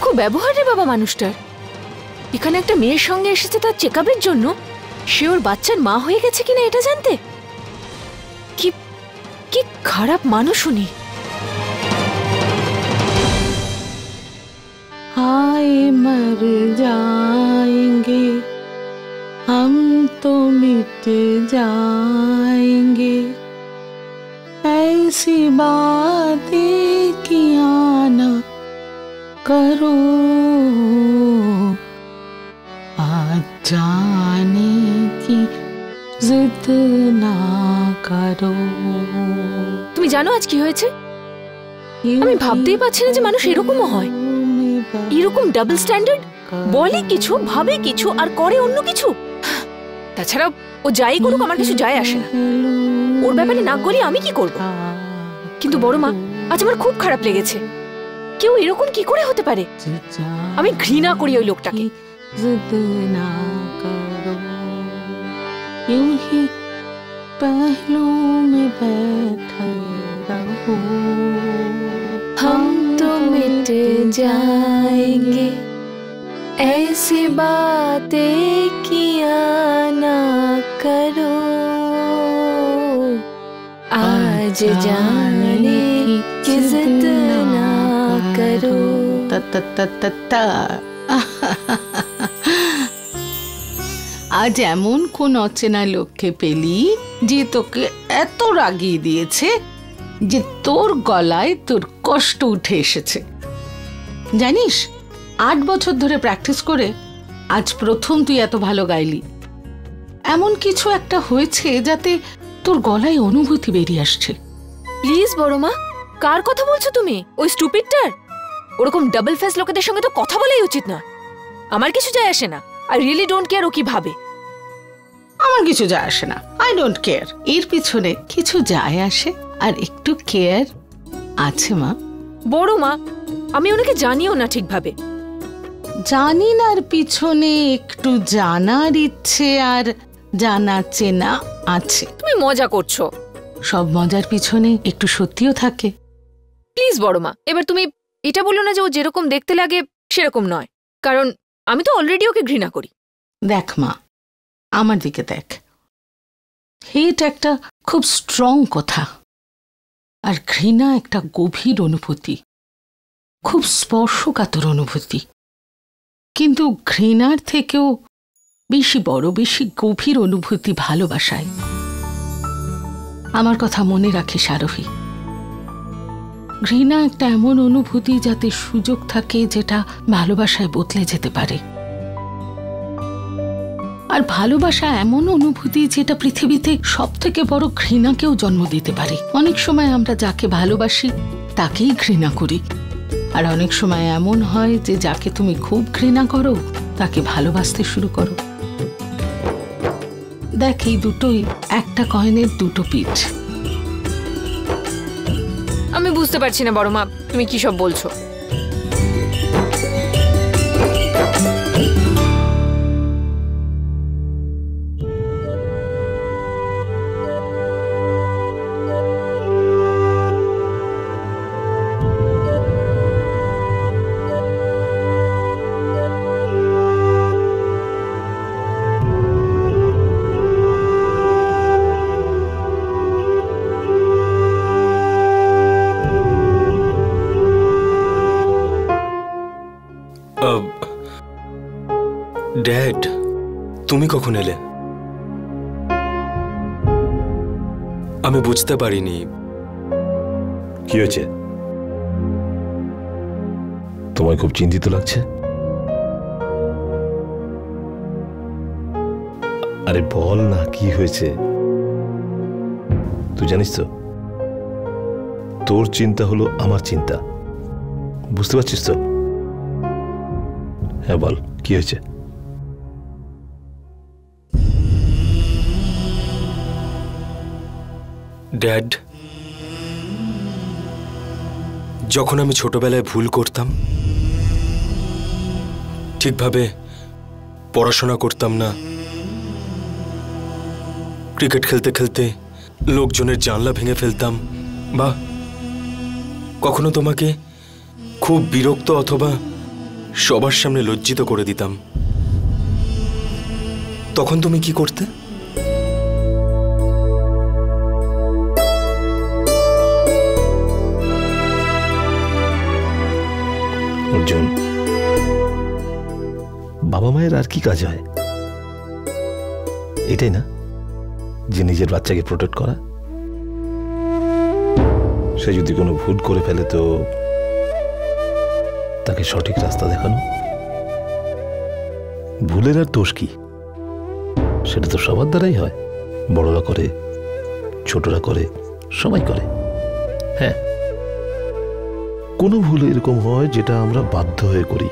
অসংখ্য ব্যবহার রে বাবা মানুষটার। এখানে একটা মেয়ের সঙ্গে এসেছে তার চেকআপের জন্য, সে ওর বাচ্চার মা হয়ে গেছে কিনা এটা জানতে। কি কি খারাপ মানুষ উনি। हाय मर जाएंगे हम तो मिट जाएंगे ऐसी बातें किया ना करो आज जाने की जिद ना करो। তুমি জানো আজ কি হয়েছে? আমি ভাবতেই পারছি না যে মানুষ এরকমও হয়। এরকম ডাবল স্ট্যান্ডার্ড, বলে কিছু ভাবে কিছু আর করে অন্য কিছু। তাছাড়া ও যাই করুক আমার কিছু যায় আসে না, ওর ব্যাপারে নাক গলিয়ে আমি কি করব। কিন্তু বড় মা, আজ আমার খুব খারাপ লেগেছে। কেউ এরকম কি করে হতে পারে? আমি ঘৃণা করি ওই লোকটাকে। हम तो मिट जाएंगे ऐसी बातें किया ना करो आज जाने की जिद ना करो। আজ এমন কোন অচেনা লোককে পেলি যে তোকে এত রাগিয়ে দিয়েছে যে তোর গলায় তোর কষ্ট উঠে এসেছে। জানিস, 8 বছর ধরে প্র্যাকটিস করে আজ প্রথম তুই এত ভালো গাইলি। এমন কিছু একটা হয়েছে যাতে তোর গলায় অনুভূতি বেরিয়ে আসছে। প্লিজ বড় মা, কার কথা বলছো তুমি? ওই স্টুপিডটার? ওরকম ডাবল ফেস লোকেদের সঙ্গে তো কথা বলাই উচিত না। আমার কিছু যায় আসে না। আই রিয়েলি ডোন্ট কেয়ার ও কি ভাবে। আমার কিছু যায় আসে না, আই ডোন্ট কেয়ার। এর পিছনে কিছু যায় আসে আর একটু কেয়ার আছে মা। বড় মা, আমি ওনাকে জানিও না ঠিকভাবে। জানি না, আর পিছনে একটু জানার ইচ্ছে আর জানা চেনা আছে। তুমি মজা করছো। সব মজার পিছনে একটু সত্যিও থাকে। প্লিজ বড় মা, এবার তুমি এটা বলো না যে ও যেরকম দেখতে লাগে সেরকম নয়, কারণ আমি তো অলরেডি ওকে ঘৃণা করি। দেখ মা, আমার দিকে দেখ। হেট একটা খুব স্ট্রং কথা, আর ঘৃণা একটা গভীর অনুভূতি, খুব স্পর্শকাতর অনুভূতি। কিন্তু ঘৃণার থেকেও বেশি বড়, বেশি গভীর অনুভূতি ভালোবাসায়। আমার কথা মনে রাখিস আরোহী। ঘৃণা একটা এমন অনুভূতি যাতে সুযোগ থাকে যেটা ভালোবাসায় বদলে যেতে পারে। আর ভালোবাসা এমন অনুভূতি যেটা পৃথিবীতে সব থেকে বড় ঘৃণাকেও জন্ম দিতে পারে। অনেক সময় আমরা যাকে ভালোবাসি তাকেই ঘৃণা করি, আর অনেক সময় এমন হয় যে যাকে তুমি খুব ঘৃণা করো তাকে ভালোবাসতে শুরু করো। দেখ, এই দুটোই একটা কয়েনের দুটো পিঠ। আমি বুঝতে পারছি না বড় মা, তুমি কি সব বলছো। ড্যাড, তুমি কখন এলে? আমি বুঝতে পারিনি। কি হয়েছে? তোমায় খুব চিন্তিত লাগছে। আরে বল না, কি হয়েছে? তুই জানিস তো, তোর চিন্তা হলো আমার চিন্তা। বুঝতে পারছিস তো? হ্যাঁ বল, কি হয়েছে? ড্যাড, যখন আমি ছোটবেলায় ভুল করতাম, ঠিকভাবে পড়াশোনা করতাম না, ক্রিকেট খেলতে খেলতে লোকজনের জানলা ভেঙে ফেলতাম, বা কখনো তোমাকে খুব বিরক্ত অথবা সবার সামনে লজ্জিত করে দিতাম, তখন তুমি কি করতে? অর্জুন, বাবা মায়ের আর কি কাজ হয়? এটাই না যে নিজের বাচ্চাকে প্রোটেক্ট করা। সে যদি কোনো ভুল করে ফেলে তো তাকে সঠিক রাস্তা দেখানো। ভুলের আর দোষ কি? সেটা তো সবার দ্বারাই হয়। বড়রা করে, ছোটরা করে, সবাই করে। হ্যাঁ, কোনো ভুল এরকম হয় যেটা আমরা বাধ্য হয়ে করি,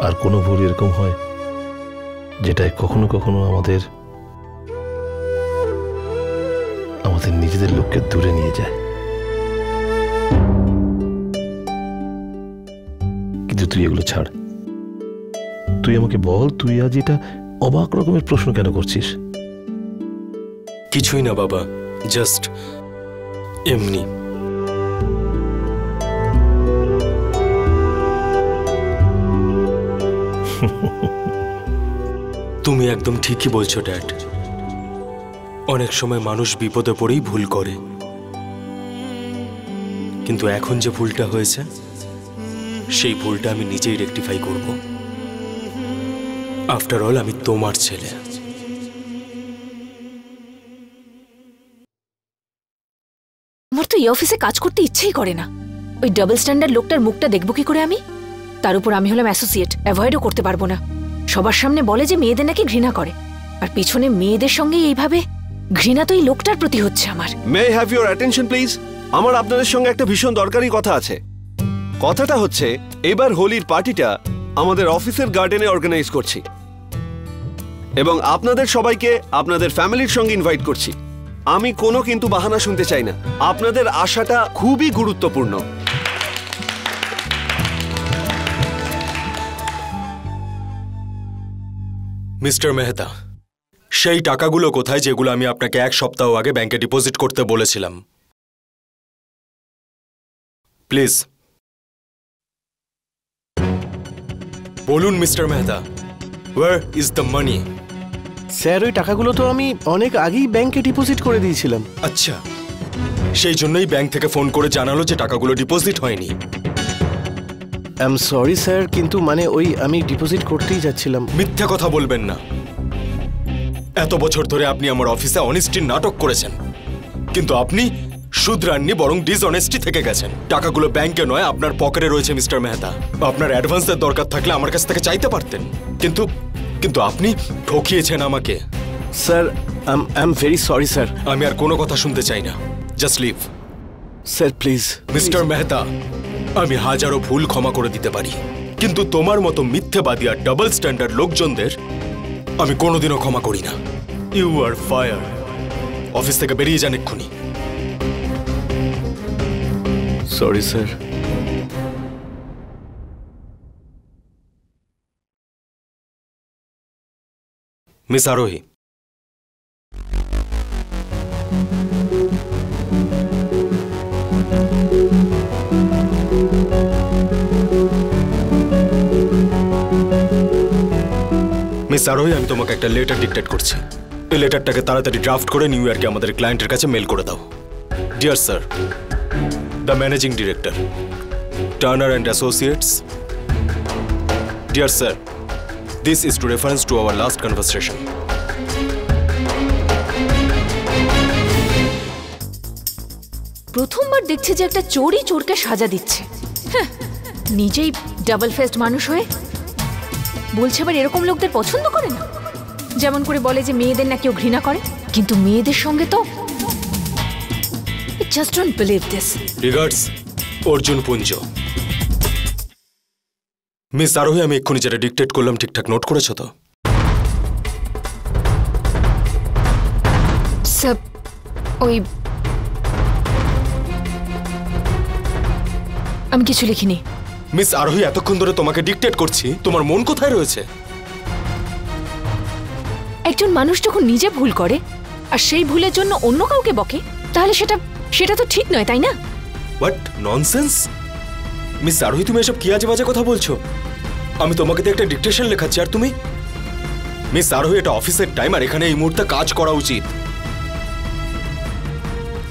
আর কোনো ভুল এরকম হয় যেটায় কখনো কখনো আমাদের নিজেদের লোককে দূরে নিয়ে যায়। কিন্তু তুই এগুলো ছাড়। তুই আমাকে বল, তুই আজ এটা অবাক রকমের প্রশ্ন কেন করছিস? কিছুই না বাবা, জাস্ট এমনি। তুমি একদম ঠিকই বলছো ড্যাড। অনেক সময় মানুষ বিপদে পড়েই ভুল করে, কিন্তু এখন যে ভুলটা হয়েছে সেই ভুলটা আমি নিজেই রেকটিফাই করব। আফটার অল আমি তোমার ছেলে। আমার তো এই অফিসে কাজ করতে ইচ্ছেই করে না। ওই ডাবল স্ট্যান্ডার্ড লোকটার মুখটা দেখবো কি করে আমি? তার উপর আমি হলাম অ্যাসোসিয়েট, অ্যাভয়েডও করতে পারবো না। সবার সামনে বলে যে মেয়েদের নাকি ঘৃণা করে, আর পিছনে মেয়েদের সঙ্গে এইভাবে ঘৃণা তো এই লোকটার প্রতি হচ্ছে আমার। May I have your attention please? আমার আপনাদের সঙ্গে একটা ভীষণ দরকারি কথা আছে। কথাটা হচ্ছে, এবার হোলির পার্টিটা আমাদের অফিসের গার্ডেনে অর্গানাইজ করছি, এবং আপনাদের সবাইকে আপনাদের ফ্যামিলির সঙ্গে ইনভাইট করছি। আমি কোনো কিন্তু বাহানা শুনতে চাই না। আপনাদের আশাটা খুবই গুরুত্বপূর্ণ। মিস্টার মেহতা, সেই টাকাগুলো কোথায় যেগুলো আমি আপনাকে এক সপ্তাহ আগে ব্যাংকে ডিপোজিট করতে বলেছিলাম? প্লিজ বলুন mister Mehta, where is the money? Sir, ওই টাকাগুলো তো আমি অনেক আগেই ব্যাংকে ডিপোজিট করে দিয়েছিলাম। আচ্ছা, সেই জন্যই ব্যাংক থেকে ফোন করে জানালো যে টাকাগুলো ডিপোজিট হয়নি। আই এম সরি স্যার, কিন্তু মানে ওই আমি ডিপোজিট করতেই যাচ্ছিলাম। মিথ্যা কথা বলবেন না। এত বছর ধরে আপনি আমার অফিসে অনেস্টির নাটক করেছেন, কিন্তু আপনি শুধরাননি, বরং ডিসঅনেস্টি থেকে গেছেন। টাকাগুলো ব্যাংকে নয়, আপনার পকেটে রয়েছে মিস্টার মেহতা। আপনার অ্যাডভান্সের দরকার থাকলে আমার কাছ থেকে চাইতে পারতেন, কিন্তু আপনি ঠকিয়েছেন আমাকে। Sir, I am very sorry sir. আমি আর কোনো কথা শুনতে চাই না, just leave. Sir please. Mister Mehta, আমি হাজারো ভুল ক্ষমা করে দিতে পারি, কিন্তু তোমার মতো মিথ্যেবাদী আর ডাবল স্ট্যান্ডার্ড লোকজনদের আমি কোনোদিনও ক্ষমা করি না। You R fire. অফিস থেকে বেরিয়ে যান এক্ষুনি। Sorry sir. মিস আরোহী, মিস আরোহী, আমি তোমাকে একটা লেটার ডিক্টেট করছি। এই লেটারটাকে তাড়াতাড়ি ড্রাফট করে নিউ ইয়র্কে আমাদের ক্লায়েন্টের কাছে মেল করে দাও। Dear sir, the managing director, Turner and associates. Dear sir, this is to reference to our last conversation. প্রথমবার দেখছি যে একটা চোরই চোরকে সাজা দিচ্ছে। হ্যাঁ, নিজেই ডাবল ফেস্ট মানুষ হয়ে বলছে আবার এরকম লোকদের পছন্দ করে না। যেমন করে বলে যে মেয়েদের না কেউ ঘৃণা করে, কিন্তু মেয়েদের সঙ্গে তো just don't believe this. Regards, Arjun Punj. Miss Arohi, আমি এক্ষুনি যেটা ডিক্টেট করলাম ঠিকঠাক নোট করেছো তো? স্যার, ওই আমি কিছু লিখিনি। মিস আরোহী, এতক্ষণ ধরে তোমাকে ডিক্টেট করছি, তোমার মন কোথায় রয়েছে? একজন মানুষ যখন নিজে ভুল করে আর সেই ভুলের জন্য অন্য কাউকে বকে, তাহলে সেটা তো ঠিক নয়, তাই না? What nonsense! মিস আরোহী, তুমি এসব কি আজে বাজে কথা বলছো? আমি তোমাকে দিয়ে একটা ডিকটেশন লেখাচ্ছি আর তুমি? মিস আরোহী, এটা অফিসের টাইম আর এখানে এই মুহূর্তে কাজ করা উচিত।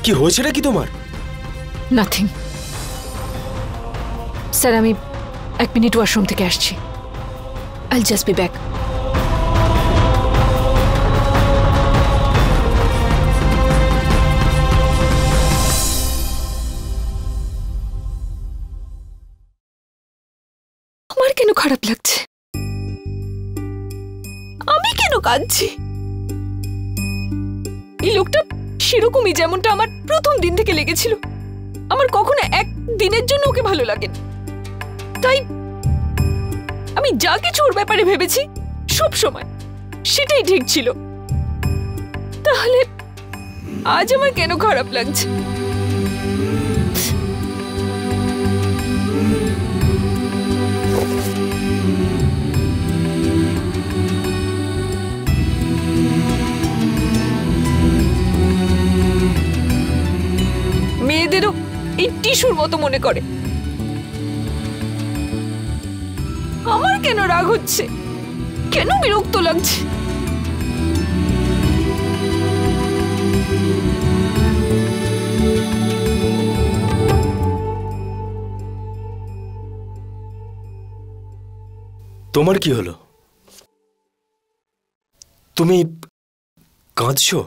কি হয়েছে নাকি তোমার? নাথিং স্যার, আমি 1 মিনিট ওয়াশরুম থেকে আসছি। আইল জাস্ট বি ব্যাক। আমার কেন খারাপ লাগছে? আমি কেন কাঁদছি? এই লোকটা সেরকমই যেমনটা আমার প্রথম দিন থেকে লেগেছিল। আমার কখনো এক দিনের জন্য ওকে ভালো লাগেনি, তাই আমি যা কিছু ওর ব্যাপারে ভেবেছি সব সময় সেটাই ঠিক ছিল। তাহলে আজ আমার কেন খারাপ লাগছে? মেয়েদেরও এই টিস্যুর মতো মনে করে। আমার কেন রাগ হচ্ছে? কেন বিরক্ত লাগছে? তোমার কি হলো? তুমি কাঁদছো?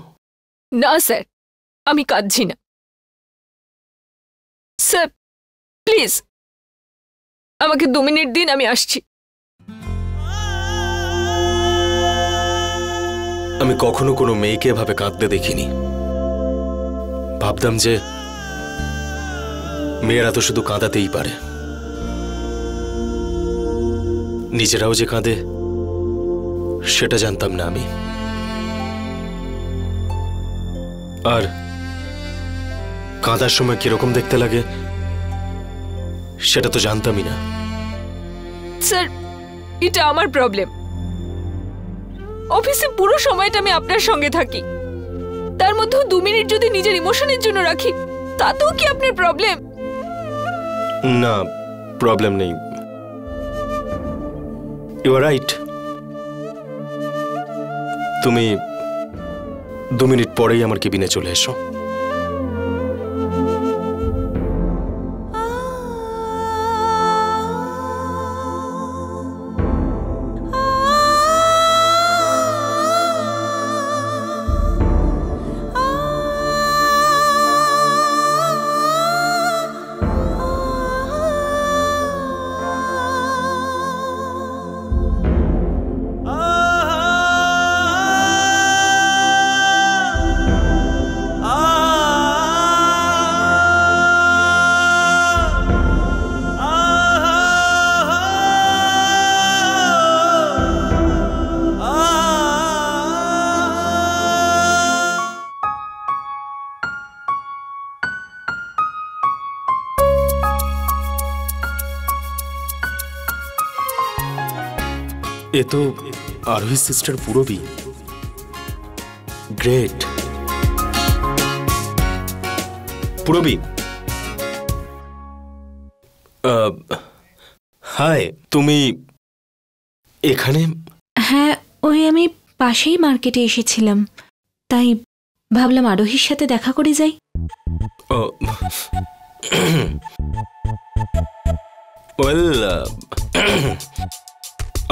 না স্যার, আমি কাঁদছি না। স্যার প্লিজ আমাকে 2 মিনিট দিন, আমি আসছি। আমি কখনো কোনো মেয়েকে এভাবে কাঁদতে দেখিনি। ভাবতাম যে মেয়েরা তো শুধু কাঁদাতেই পারে, নিজেরাও যে কাঁদে সেটা জানতাম না আমি। আর কাঁদার সময় কিরকম দেখতে লাগে সেটা তো জানতামই না। স্যার এটা আমার প্রবলেম। অফিসে পুরো সময়টা আমি আপনার সঙ্গে থাকি, তার মধ্যেও 2 মিনিট যদি নিজের ইমোশনের জন্য রাখি, তাতেও কি আপনার প্রবলেম? না, প্রবলেম নেই। You are right. তুমি 2 মিনিট পরেই আমার কেবিনে চলে এসো। এ তো Arohi sister Purabi. Great. Purabi, hi, তুমি এখানে? হ্যাঁ, ওই আমি পাশেই মার্কেটে এসেছিলাম, তাই ভাবলাম আরোহীর সাথে দেখা করে যাই। ওয়েল,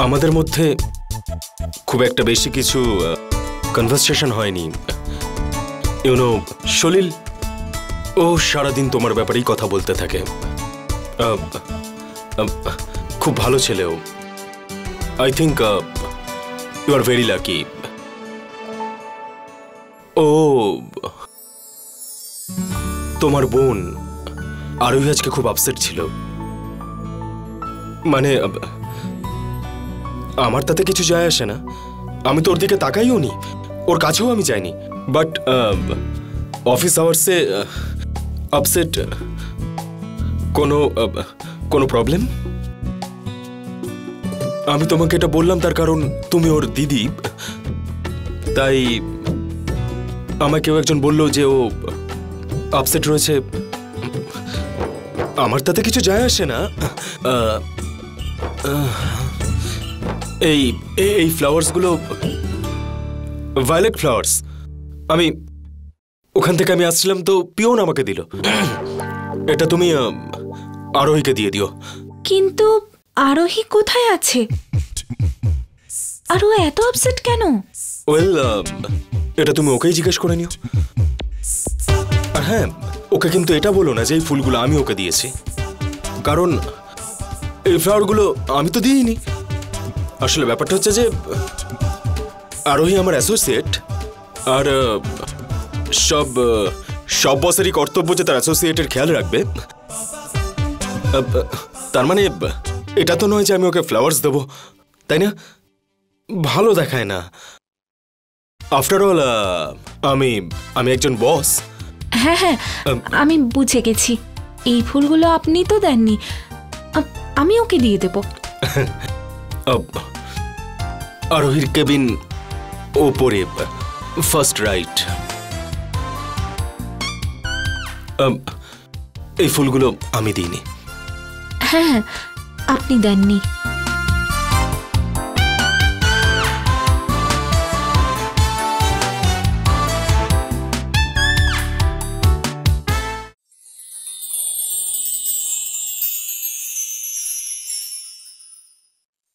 আমাদের মধ্যে খুব একটা বেশি কিছু কনভারসেশন হয়নি। ইউনো, সলিল ও সারাদিন তোমার ব্যাপারেই কথা বলতে থাকে। খুব ভালো ছেলেও। I think you are very lucky. ও, তোমার বোন আরোহী আজকে খুব আপসেট ছিল। মানে আমার তাতে কিছু যায় আসে না, আমি তো ওর দিকে তাকাইও নি, ওর কাছেও আমি যাইনি। বাট অফিস আওয়ার্সে আপসেট, কোনো প্রবলেম? আমি তোমাকে এটা বললাম তার কারণ তুমি ওর দিদি, তাই আমায় কেউ একজন বলল যে ও আপসেট রয়েছে। আমার তাতে কিছু যায় আসে না। এই এই ফ্লাওয়ার্সগুলো ভায়োলেট ফ্লাওয়ার্স। আমি ওখান থেকে আসছিলাম তো পিওন আমাকে দিল। এটা তুমি আরোহীকে দিয়ে দিও। কিন্তু আরোহী কোথায় আছে? আর ও এত আপসেট কেন? ওয়েল, এটা তুমি ওকেই জিজ্ঞেস করে নিও। আর হ্যাঁ, ওকে কিন্তু এটা বলো না যে এই ফুলগুলো আমি ওকে দিয়েছি, কারণ এই ফ্লাওয়ারগুলো আমি তো দিইনি। আসলে ব্যাপারটা হচ্ছে যে আরোহী আমার অ্যাসোসিয়েট, আর সব বসেরই কর্তব্য যে তার অ্যাসোসিয়েটের খেয়াল রাখবে। তার মানে এটা তো নয় যে আমি ওকে ফ্লাওয়ার্স দেবো, তাই না? ভালো দেখায় না। আফটার অল আমি একজন বস। হ্যাঁ হ্যাঁ, আমি বুঝে গেছি। এই ফুলগুলো আপনি তো দেননি, আমি ওকে দিয়ে দেব। আরোহীর কেবিন ওপরে, ফার্স্ট রাইট। এই ফুলগুলো আমি দিইনি। হ্যাঁ, আপনি দেননি।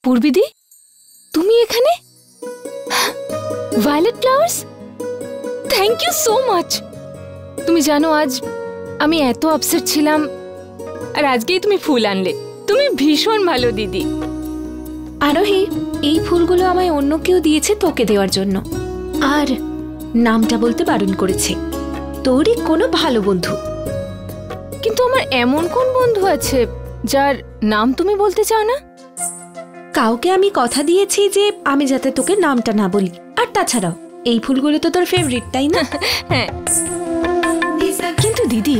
পূর্বিদি, তুমি এখানে? Violet flowers, thank you so much. তুমি জানো আজ আমি এত আপসেট ছিলাম, আর আজকেই তুমি ফুল আনলে। তুমি ভীষণ ভালো দিদি। আরোহী, এই ফুলগুলো আমায় অন্য কেউ দিয়েছে তোকে দেওয়ার জন্য, আর নামটা বলতে বারণ করেছে। তোরই কোনো ভালো বন্ধু। কিন্তু আমার এমন কোন বন্ধু আছে যার নাম তুমি বলতে চাও না? কাউকে আমি কথা দিয়েছি যে আমি যাতে তোকে নামটা না বলি। আর তাছাড়াও এই ফুলগুলো তো তোর ফেভারিট, তাই না? হ্যাঁ, কিন্তু দিদি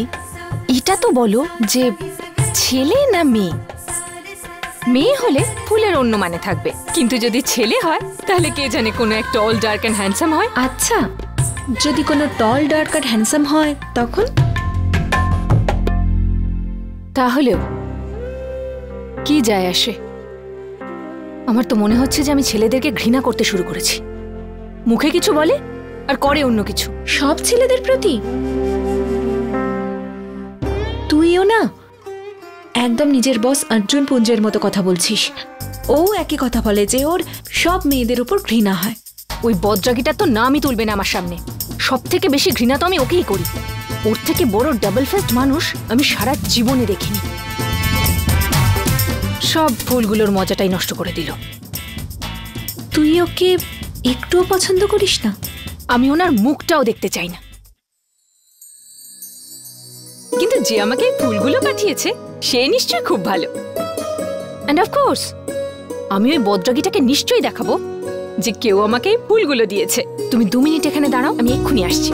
এটা তো বলো যে ছেলে না মেয়ে? মেয়ে হলে ফুলের অন্য মানে থাকবে, কিন্তু যদি ছেলে হয় তাহলে কে জানে কোনো এক টল ডার্ক অ্যান্ড হ্যান্ডসাম হয়। আচ্ছা, যদি কোনো টল ডার্ক আর হ্যান্ডসাম হয় তখন? তাহলেও কি যায় আসে? আমার তো মনে হচ্ছে যে আমি ছেলেদেরকে ঘৃণা করতে শুরু করেছি। মুখে কিছু বলে আর করে অন্য কিছু। সব ছেলেদের প্রতি? তুইও না একদম নিজের বস অর্জুন পুঞ্জের মতো কথা বলছিস। ও একই কথা বলে যে ওর সব মেয়েদের উপর ঘৃণা হয়। ওই বজ্রাগিটার তো নামই তুলবে না আমার সামনে। সব থেকে বেশি ঘৃণা তো আমি ওকেই করি। ওর থেকে বড় ডাবল ফেস্ট মানুষ আমি সারা জীবনে দেখিনি। সব ফুলগুলোর মজাটাই নষ্ট করে দিল। তুই ওকে একটুও পছন্দ করিস না? আমি ওনার মুখটাও দেখতে চাই না। কিন্তু যে আমাকে এই ফুলগুলো পাঠিয়েছে সে নিশ্চয়ই খুব ভালো। এন্ড অফ কোর্স আমি ওই বদ্রাগিটাকে নিশ্চয়ই দেখাবো যে কেউ আমাকে এই ফুলগুলো দিয়েছে। তুমি 2 মিনিট এখানে দাঁড়াও, আমি এক্ষুনি আসছি।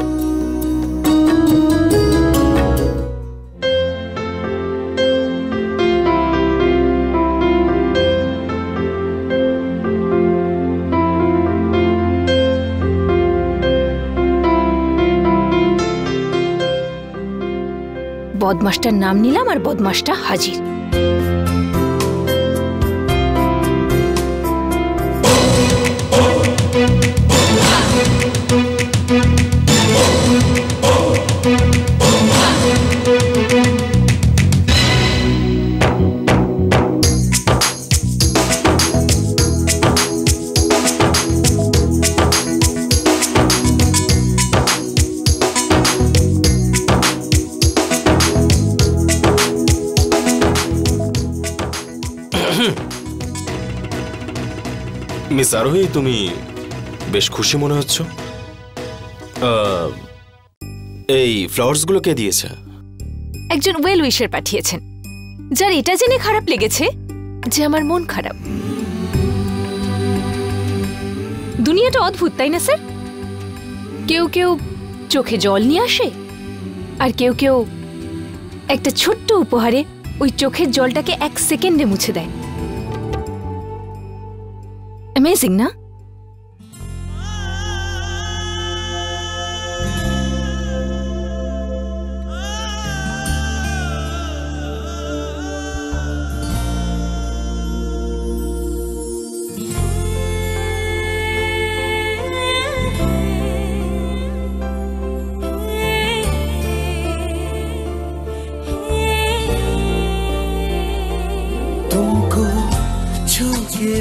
বদমাসটার নাম নিলাম আর বদমাসটা হাজির। মিস আরোহী, তুমি বেশ খুশি মনে হচ্ছ। এই ফ্লাওয়ার্সগুলো কে দিয়েছে? একজন ওয়েল উইশার পাঠিয়েছেন, যার এটা জেনে খারাপ লেগেছে যে আমার মন খারাপ। দুনিয়াটা অদ্ভুত, তাই না স্যার? কেউ কেউ চোখে জল নিয়ে আসে, আর কেউ কেউ একটা ছোট্ট উপহারে ওই চোখের জলটাকে 1 সেকেন্ডে মুছে দেয়। অ্যামেজিং না?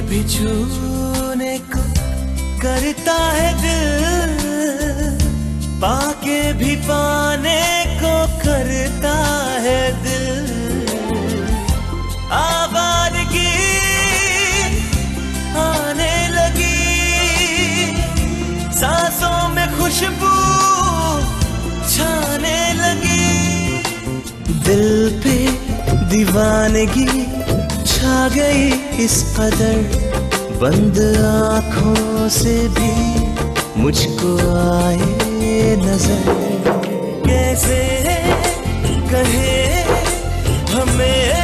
भी छूने को करता है दिल, पाके भी पाने को करता है दिल। आवारगी आने लगी, सांसों में खुशबू छाने लगी, दिल पे दीवानगी छा गई इस कदर, बंद आँखों से भी मुझको आए नजर। कैसे कहे हमें